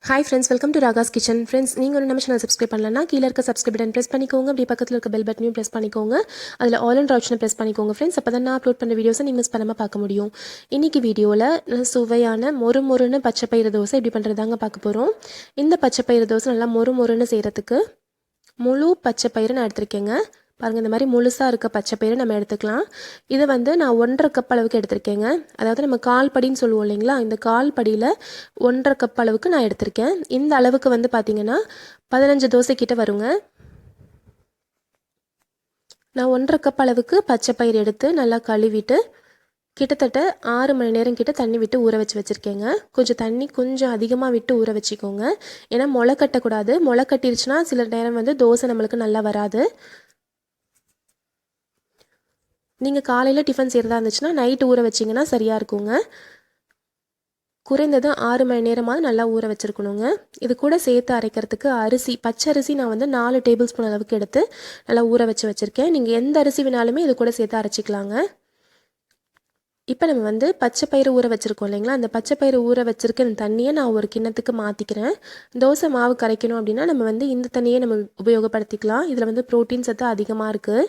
Hi friends, welcome to Ragas Kitchen. Friends, நீங்க ஒரு நம்ம சேனல் சப்ஸ்கிரைப் பண்ணலனா கீழ இருக்க சப்ஸ்கிரைப் பட்டன் பிரஸ் பண்ணிக்கோங்க. அப்படியே பக்கத்துல இருக்க பெல் பட்டனையும் பிரஸ் பண்ணிக்கோங்க. அதுல ஆல் அண்ட் ஆப்ஷனை பிரஸ் பண்ணிக்கோங்க ஃப்ரெண்ட்ஸ். அப்பதான் நான் அப்லோட் பண்ண வீடியோஸை நீங்க மிஸ் பண்ணாம பார்க்க முடியும். இன்னைக்கு வீடியோல சுவையான மொறுமொறுன்னு பச்சைப்பயிறு தோசை எப்படி பண்றதாங்க பார்க்க போறோம். இந்த பச்சைப்பயிறு தோசை நல்லா மொறுமொறுன்னு செய்யறதுக்கு முழு பச்சைப்பயிறு நான் எடுத்திருக்கேங்க. பாருங்கள், இந்த மாதிரி முழுசாக இருக்க பச்சைப்பயிறு நம்ம எடுத்துக்கலாம். இதை வந்து நான் 1.5 கப் அளவுக்கு எடுத்திருக்கேங்க. அதாவது நம்ம கால் படின்னு சொல்லுவோம் இல்லைங்களா, இந்த கால் படியில் 1.5 கப் அளவுக்கு நான் எடுத்திருக்கேன். இந்த அளவுக்கு வந்து பார்த்தீங்கன்னா 15 தோசை கிட்ட வருங்க. நான் 1.5 கப் அளவுக்கு பச்சைப்பயிறு எடுத்து நல்லா கழுவிட்டு கிட்டத்தட்ட 6 மணி நேரம் கிட்ட தண்ணி விட்டு ஊற வச்சுருக்கேங்க. கொஞ்சம் தண்ணி கொஞ்சம் அதிகமாக விட்டு ஊற வச்சுக்கோங்க. ஏன்னா முளை கட்டக்கூடாது. முளை கட்டிருச்சுன்னா சில நேரம் வந்து தோசை நம்மளுக்கு நல்லா வராது. நீங்கள் காலையில் டிஃபன் செய்கிறதா இருந்துச்சுன்னா நைட்டு ஊற வச்சிங்கன்னா சரியாக இருக்குங்க. குறைந்தது 6 மணி நேரமாவது நல்லா ஊற வச்சுருக்கணுங்க. இது கூட சேர்த்து அரைக்கிறதுக்கு அரிசி, பச்சரிசி நான் வந்து 4 டேபிள் ஸ்பூன் அளவுக்கு எடுத்து நல்லா ஊற வச்சுருக்கேன். நீங்கள் எந்த அரிசி வேணாலுமே இது கூட சேர்த்து அரைச்சிக்கலாங்க. இப்போ நம்ம வந்து பச்சைப்பயிறு ஊற வச்சுருக்கோம் இல்லைங்களா, அந்த பச்சைப்பயிறு ஊற வச்சுருக்க இந்த தண்ணியை நான் ஒரு கிண்ணத்துக்கு மாற்றிக்கிறேன். தோசை மாவு கரைக்கணும் அப்படின்னா நம்ம வந்து இந்த தண்ணியை நம்ம உபயோகப்படுத்திக்கலாம். இதில் வந்து ப்ரோட்டீன் சத்து அதிகமாக இருக்குது.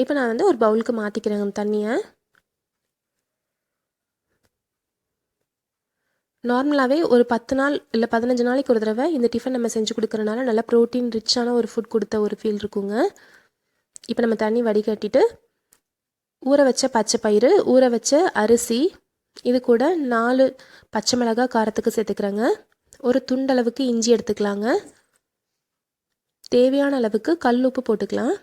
இப்போ நான் வந்து ஒரு பவுலுக்கு மாற்றிக்கிறேங்க தண்ணியை. நார்மலாகவே ஒரு 10 நாள் இல்லை 15 நாளைக்கு ஒரு தடவை இந்த டிஃபன் நம்ம செஞ்சு கொடுக்குறனால நல்லா ப்ரோட்டீன் ரிச்சான ஒரு ஃபுட் கொடுத்த ஒரு ஃபீல் இருக்குங்க. இப்போ நம்ம தண்ணி வடிகட்டிட்டு ஊற வச்ச பச்சைப்பயிறு, ஊற வச்ச அரிசி, இது கூட 4 பச்சை மிளகாய் காரத்துக்கு சேர்த்துக்கிறேங்க. ஒரு துண்டளவுக்கு இஞ்சி எடுத்துக்கலாங்க. தேவையான அளவுக்கு கல் உப்பு போட்டுக்கலாம்.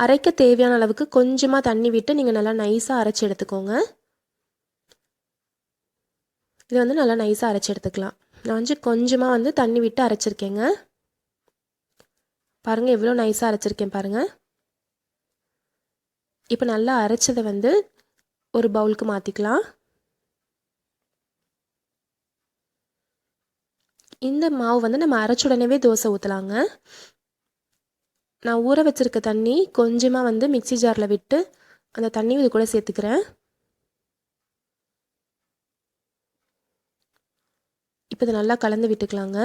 அரைக்க தேவையான அளவுக்கு கொஞ்சமாக தண்ணி விட்டு நீங்கள் நல்லா நைஸாக அரைச்சி எடுத்துக்கோங்க. இது வந்து நல்லா நைஸாக அரைச்சி எடுத்துக்கலாம். நான் வந்து கொஞ்சமாக வந்து தண்ணி விட்டு அரைச்சிருக்கேங்க. பாருங்கள் எவ்வளோ நைஸாக அரைச்சிருக்கேன் பாருங்கள். இப்போ நல்லா அரைச்சதை வந்து ஒரு பவுலுக்கு மாற்றிக்கலாம். இந்த மாவு வந்து நம்ம அரைச்ச உடனே தோசை ஊற்றலாங்க. நான் ஊற வச்சுருக்க தண்ணி கொஞ்சமாக வந்து மிக்சி ஜாரில் விட்டு அந்த தண்ணி இது கூட சேர்த்துக்கிறேன். இப்போ இதை நல்லா கலந்து விட்டுக்கலாங்க.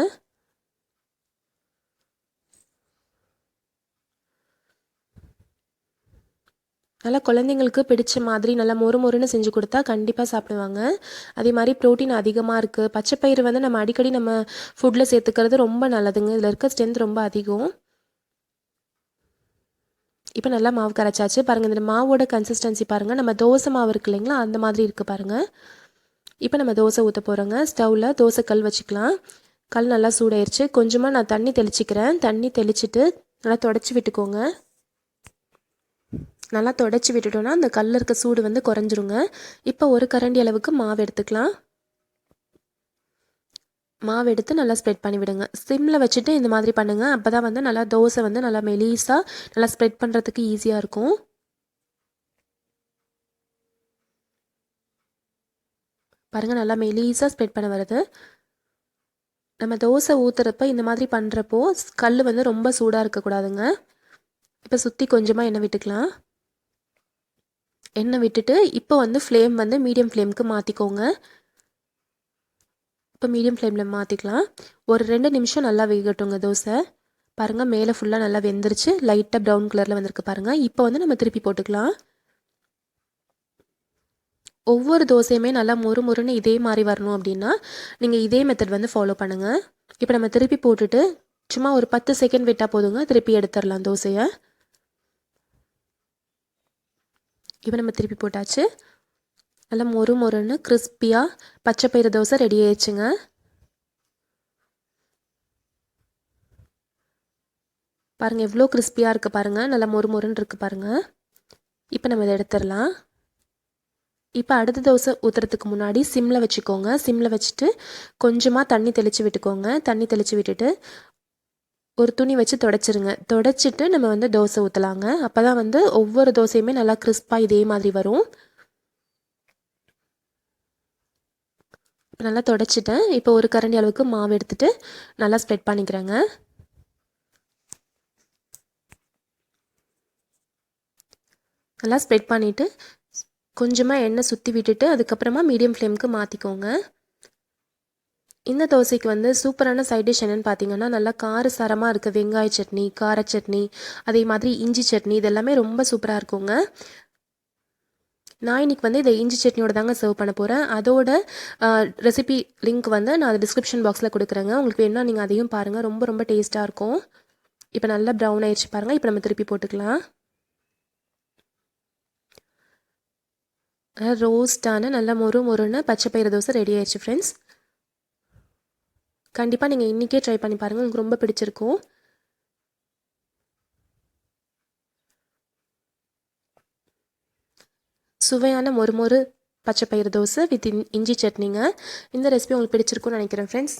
நல்லா குழந்தைங்களுக்கு பிடிச்ச மாதிரி நல்லா மொறுமொறுன்னு செஞ்சு கொடுத்தா கண்டிப்பாக சாப்பிடுவாங்க. அதே மாதிரி ப்ரோட்டீன் அதிகமாக இருக்குது. பச்சைப்பயிறு வந்து நம்ம அடிக்கடி நம்ம ஃபுட்டில் சேர்த்துக்கிறது ரொம்ப நல்லதுங்க. இதில் இருக்க ஸ்ட்ரென்த் ரொம்ப அதிகம். இப்போ நல்லா மாவு கரைச்சாச்சு பாருங்கள். இந்த மாவோட கன்சிஸ்டன்சி பாருங்கள், நம்ம தோசை மாவு இருக்கு இல்லைங்களா, அந்த மாதிரி இருக்குது பாருங்கள். இப்போ நம்ம தோசை ஊற்ற போகிறோங்க. ஸ்டவ்வில் தோசை கல் வச்சுக்கலாம். கல் நல்லா சூடாயிருச்சு. கொஞ்சமாக நான் தண்ணி தெளிச்சிக்கிறேன். தண்ணி தெளிச்சிட்டு நல்லா தொடச்சி விட்டுக்கோங்க. நல்லா தொடச்சி விட்டுட்டோன்னா அந்த கல்லில் இருக்க சூடு வந்து குறைஞ்சிருங்க. இப்போ ஒரு கரண்டி அளவுக்கு மாவு எடுத்துக்கலாம். மாவு எடுத்து நல்லா ஸ்ப்ரெட் பண்ணி விடுங்க. சிம்மில் வச்சுட்டு இந்த மாதிரி பண்ணுங்கள். அப்போ தான் வந்து நல்லா தோசை வந்து நல்லா மெலிசாக நல்லா ஸ்ப்ரெட் பண்ணுறதுக்கு ஈஸியாக இருக்கும். பாருங்கள் நல்லா மெலிசாக ஸ்ப்ரெட் பண்ண வருது. நம்ம தோசை ஊற்றுறப்ப இந்த மாதிரி பண்ணுறப்போ கல் வந்து ரொம்ப சூடாக இருக்கக்கூடாதுங்க. இப்போ சுற்றி கொஞ்சமாக எண்ணெய் விட்டுக்கலாம். எண்ணெய் விட்டுட்டு இப்போ வந்து ஃப்ளேம் வந்து மீடியம் ஃப்ளேமுக்கு மாற்றிக்கோங்க. இப்போ மீடியம் ஃப்ளேமில் மாற்றிக்கலாம். ஒரு 2 நிமிஷம் நல்லா வேகட்டுங்க தோசை. பாருங்கள் மேலே ஃபுல்லாக நல்லா வெந்துருச்சு. லைட்டாக ப்ரௌன் கலரில் வந்திருக்கு பாருங்கள். இப்போ வந்து நம்ம திருப்பி போட்டுக்கலாம். ஒவ்வொரு தோசையுமே நல்லா மொறுமொறுன்னு இதே மாதிரி வரணும் அப்படின்னா நீங்கள் இதே மெத்தட் வந்து ஃபாலோ பண்ணுங்கள். இப்போ நம்ம திருப்பி போட்டுட்டு சும்மா ஒரு 10 செகண்ட் விட்டால் போதுங்க. திருப்பி எடுத்துடலாம் தோசையை. இப்போ நம்ம திருப்பி போட்டாச்சு. நல்லா மொறுமொறுன்னு கிறிஸ்பியாக பச்சைப்பயிறு தோசை ரெடி ஆயிடுச்சுங்க. பாருங்கள் எவ்வளோ கிறிஸ்பியாக இருக்குது பாருங்கள். நல்லா மொறுமொறுன்னு இருக்குது பாருங்கள். இப்போ நம்ம இதை எடுத்துடலாம். இப்போ அடுத்த தோசை ஊற்றுறதுக்கு முன்னாடி சிம்மில் வச்சுக்கோங்க. சிம்மில் வச்சுட்டு கொஞ்சமாக தண்ணி தெளித்து விட்டுக்கோங்க. தண்ணி தெளித்து விட்டுட்டு ஒரு துணி வச்சு தொடச்சிருங்க. தொடச்சிட்டு நம்ம வந்து தோசை ஊற்றலாங்க. அப்போ தான் வந்து ஒவ்வொரு தோசையுமே நல்லா கிறிஸ்பாக இதே மாதிரி வரும். நல்லா தொடச்சிட்டேன். இப்போ ஒரு கரண்டி அளவுக்கு மாவு எடுத்துகிட்டு நல்லா ஸ்ப்ரெட் பண்ணிக்கிறேங்க. நல்லா ஸ்ப்ரெட் பண்ணிவிட்டு கொஞ்சமாக எண்ணெய் சுற்றி விட்டுட்டு அதுக்கப்புறமா மீடியம் ஃப்ளேமுக்கு மாற்றிக்கோங்க. இந்த தோசைக்கு வந்து சூப்பரான சைட் டிஷ் என்னென்னு பார்த்தீங்கன்னா, நல்லா காரசாரமாக இருக்க வெங்காய சட்னி, கார சட்னி, அதே மாதிரி இஞ்சி சட்னி, இது எல்லாமே ரொம்ப சூப்பராக இருக்குங்க. நான் இன்றைக்கி வந்து இதை இஞ்சி சட்னியோட தாங்க சர்வ் பண்ண போகிறேன். அதோட ரெசிபி லிங்க் வந்து நான் டிஸ்கிரிப்ஷன் பாக்ஸில் கொடுக்குறேங்க. உங்களுக்கு வேணால் நீங்கள் அதையும் பாருங்கள். ரொம்ப ரொம்ப டேஸ்ட்டாக இருக்கும். இப்போ நல்லா ப்ரௌன் ஆயிடுச்சு பாருங்கள். இப்போ நம்ம திருப்பி போட்டுக்கலாம். ரோஸ்டான நல்லா மொறு மொறுன்னு பச்சைப்பயிறு தோசை ரெடி ஆயிடுச்சு ஃப்ரெண்ட்ஸ். கண்டிப்பாக நீங்கள் இன்றைக்கே ட்ரை பண்ணி பாருங்கள். உங்களுக்கு ரொம்ப பிடிச்சிருக்கும். சுவையான மொறு மொறு பச்சைப்பயிறு தோசை வித் இஞ்சி சட்னிங்க. இந்த ரெசிபி உங்களுக்கு பிடிச்சிருக்கும்னு நினைக்கிறேன் ஃப்ரெண்ட்ஸ்.